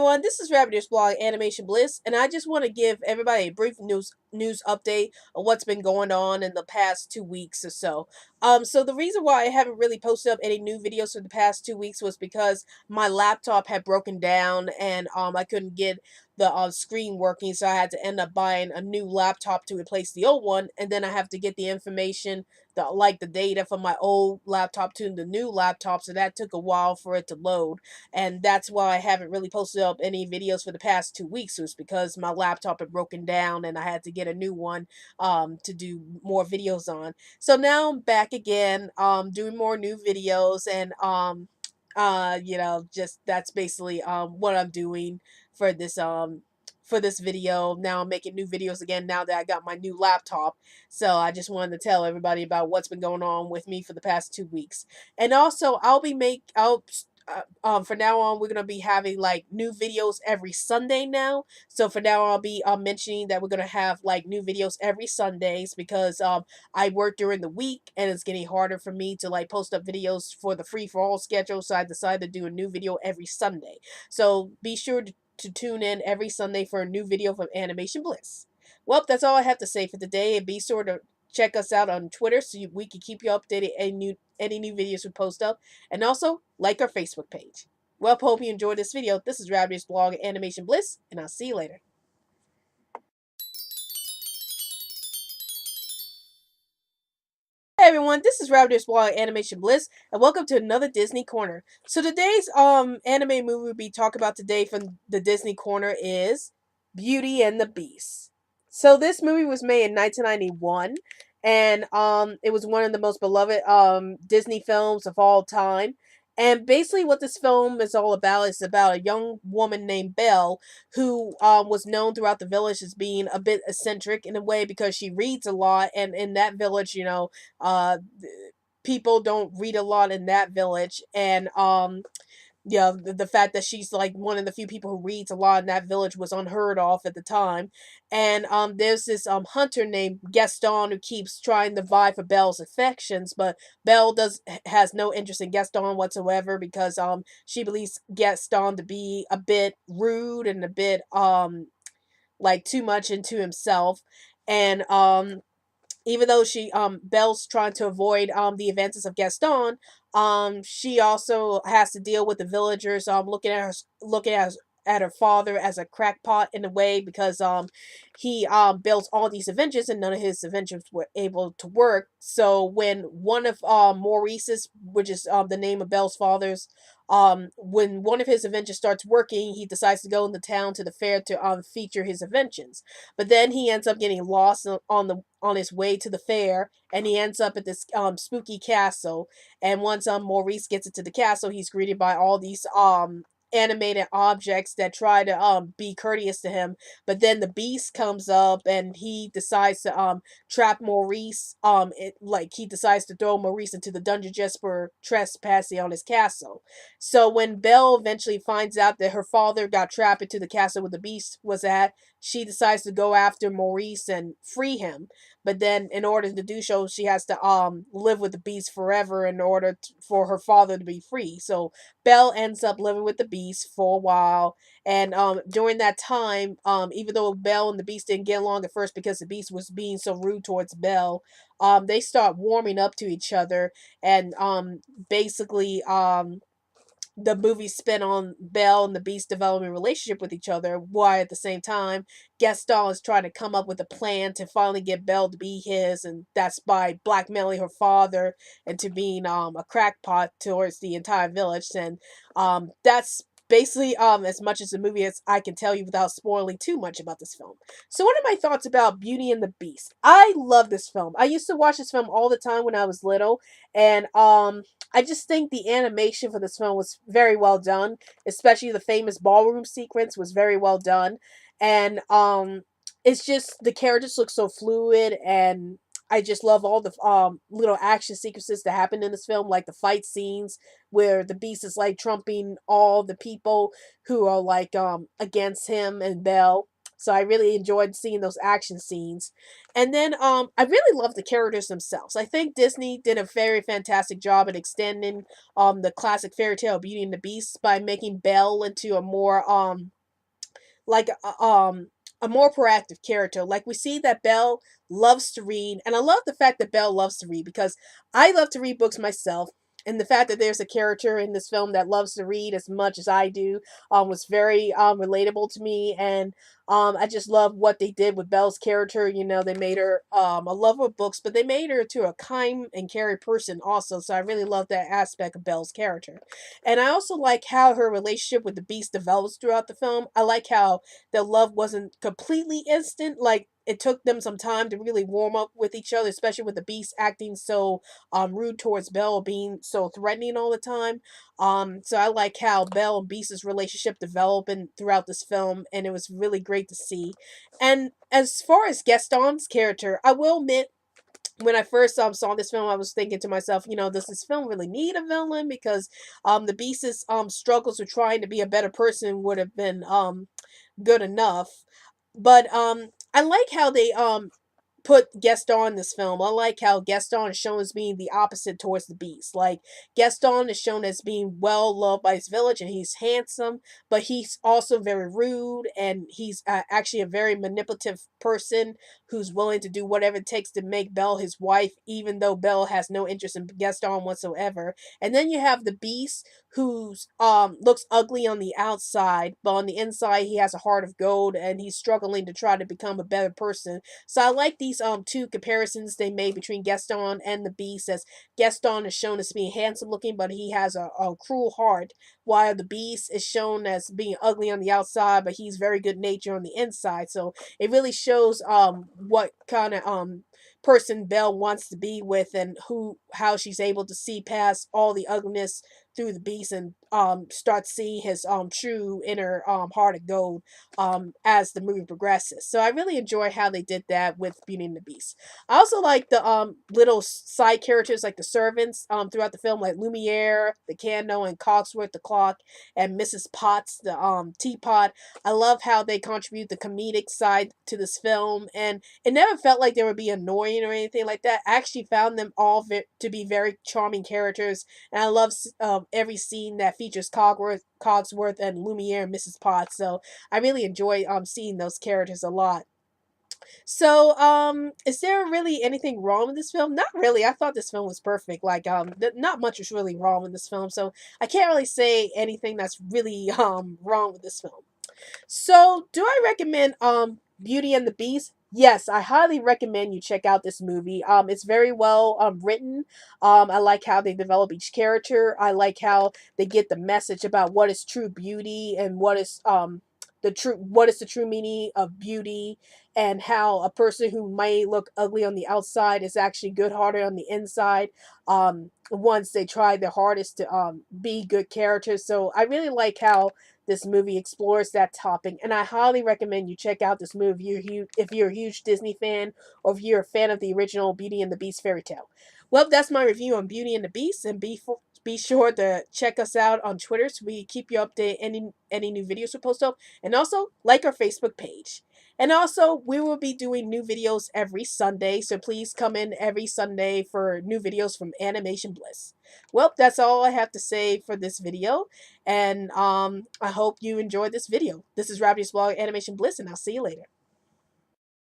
everyone, this is Rabbit's blog Animation Bliss, and I just want to give everybody a brief news update of what's been going on in the past 2 weeks or so. So the reason why I haven't really posted up any new videos for the past 2 weeks was because my laptop had broken down and I couldn't get the screen working, so I had to end up buying a new laptop to replace the old one, and then I have to get the information, the data from my old laptop to the new laptop, so that took a while for it to load, and that's why I haven't really posted up any videos for the past 2 weeks. Was because my laptop had broken down and I had to get a new one to do more videos on. So now I'm back again doing more new videos, and just that's basically what I'm doing for this video. Now I'm making new videos again now that I got my new laptop. So I just wanted to tell everybody about what's been going on with me for the past 2 weeks. And also for now on, we're gonna be having like new videos every Sunday now. So for now, I'll be mentioning that we're gonna have like new videos every Sundays because I work during the week and it's getting harder for me to like post up videos for the free for all schedule. So I decided to do a new video every Sunday. So be sure to tune in every Sunday for a new video from Animation Bliss. Well, that's all I have to say for today, and be sure to check us out on Twitter so we can keep you updated any new videos we post up, and also like our Facebook page. Well, hope you enjoyed this video. This is Rabbit's blog Animation Bliss, and I'll see you later. Hey everyone, this is Rabbit's blog Animation Bliss, and welcome to another Disney Corner. So today's anime movie we talk about today from the Disney Corner is Beauty and the Beast. So this movie was made in 1991, and it was one of the most beloved Disney films of all time. And basically, what this film is all about is about a young woman named Belle who was known throughout the village as being a bit eccentric in a way because she reads a lot, and in that village, uh, people don't read a lot in that village, and yeah, the fact that she's like one of the few people who reads a lot in that village was unheard of at the time. And there's this hunter named Gaston who keeps trying to vie for Belle's affections, but Belle has no interest in Gaston whatsoever because she believes Gaston to be a bit rude and a bit like too much into himself. And even though Belle's trying to avoid the advances of Gaston, she also has to deal with the villagers looking at her father as a crackpot in a way because he built all these inventions and none of his inventions were able to work. So when one of Maurice's, which is the name of Belle's father's, when one of his inventions starts working, he decides to go in the town to the fair to feature his inventions. But then he ends up getting lost on his way to the fair, and he ends up at this spooky castle. And once Maurice gets into the castle, he's greeted by all these animated objects that try to be courteous to him. But then the beast comes up and he decides to trap Maurice. He decides to throw Maurice into the dungeon just for trespassing on his castle. So when Belle eventually finds out that her father got trapped into the castle where the beast was at, she decides to go after Maurice and free him. But then, in order to do so, she has to live with the beast forever in order for her father to be free. So Belle ends up living with the beast for a while, and during that time, even though Belle and the beast didn't get along at first because the beast was being so rude towards Belle, they start warming up to each other, and basically the movie spin on Belle and the Beast developing a relationship with each other, while at the same time, Gaston is trying to come up with a plan to finally get Belle to be his, and that's by blackmailing her father into being a crackpot towards the entire village. And that's basically as much as the movie as I can tell you without spoiling too much about this film. So what are my thoughts about Beauty and the Beast? I love this film. I used to watch this film all the time when I was little, and I just think the animation for this film was very well done, especially the famous ballroom sequence was very well done. And it's just the characters look so fluid, and I just love all the little action sequences that happen in this film, like the fight scenes where the beast is like trumping all the people who are like against him and Belle. So I really enjoyed seeing those action scenes. And then I really love the characters themselves. I think Disney did a very fantastic job at extending the classic fairy tale Beauty and the Beast by making Belle into a more like a more proactive character. Like we see that Belle loves to read, and I love the fact that Belle loves to read because I love to read books myself. And the fact that there's a character in this film that loves to read as much as I do was very relatable to me. And I just love what they did with Belle's character. You know, they made her a lover of books, but they made her to a kind and caring person also. So I really love that aspect of Belle's character. And I also like how her relationship with the Beast develops throughout the film. I like how their love wasn't completely instant. Like it took them some time to really warm up with each other, especially with the Beast acting so rude towards Belle, being so threatening all the time. So I like how Belle and Beast's relationship developing throughout this film, and it was really great to see. And as far as Gaston's character, I will admit when I first saw this film, I was thinking to myself, you know, does this film really need a villain? Because the Beast's struggles with trying to be a better person would have been good enough. But I like how they put Gaston in this film. I like how Gaston is shown as being the opposite towards the Beast. Like Gaston is shown as being well loved by his village, and he's handsome, but he's also very rude, and he's actually a very manipulative person who's willing to do whatever it takes to make Belle his wife, even though Belle has no interest in Gaston whatsoever. And then you have the Beast, who's looks ugly on the outside, but on the inside he has a heart of gold, and he's struggling to try to become a better person. So I like these two comparisons they made between Gaston and the Beast, as Gaston is shown as being handsome looking, but he has a cruel heart, while the Beast is shown as being ugly on the outside, but he's very good natured on the inside. So it really shows what kind of person Belle wants to be with, and who how she's able to see past all the ugliness through the Beast, and start seeing his true inner heart of gold as the movie progresses. So I really enjoy how they did that with Beauty and the Beast. I also like the little side characters like the servants throughout the film, like Lumiere, the candle, and Cogsworth the clock, and Mrs. Potts the teapot. I love how they contribute the comedic side to this film, and it never felt like they would be annoying or anything like that. I actually found them all to be very charming characters, and I love every scene that features Cogsworth and Lumiere and Mrs. Potts. So I really enjoy seeing those characters a lot. So is there really anything wrong with this film? Not really. I thought this film was perfect. Like not much is really wrong with this film. So I can't really say anything that's really wrong with this film. So, do I recommend Beauty and the Beast? Yes, I highly recommend you check out this movie. It's very well written. I like how they develop each character. I like how they get the message about what is true beauty, and what is the true meaning of beauty, and how a person who may look ugly on the outside is actually good-hearted on the inside. Once they try their hardest to be good characters. So I really like how this movie explores that topic, and I highly recommend you check out this movie if you're a huge Disney fan, or if you're a fan of the original Beauty and the Beast fairy tale. Well, that's my review on Beauty and the Beast, and be sure to check us out on Twitter so we keep you updated any new videos we post up, and also like our Facebook page. And also, we will be doing new videos every Sunday, so please come in every Sunday for new videos from Animation Bliss. Well, that's all I have to say for this video, and I hope you enjoyed this video. This is Rabbit's Blog Animation Bliss, and I'll see you later.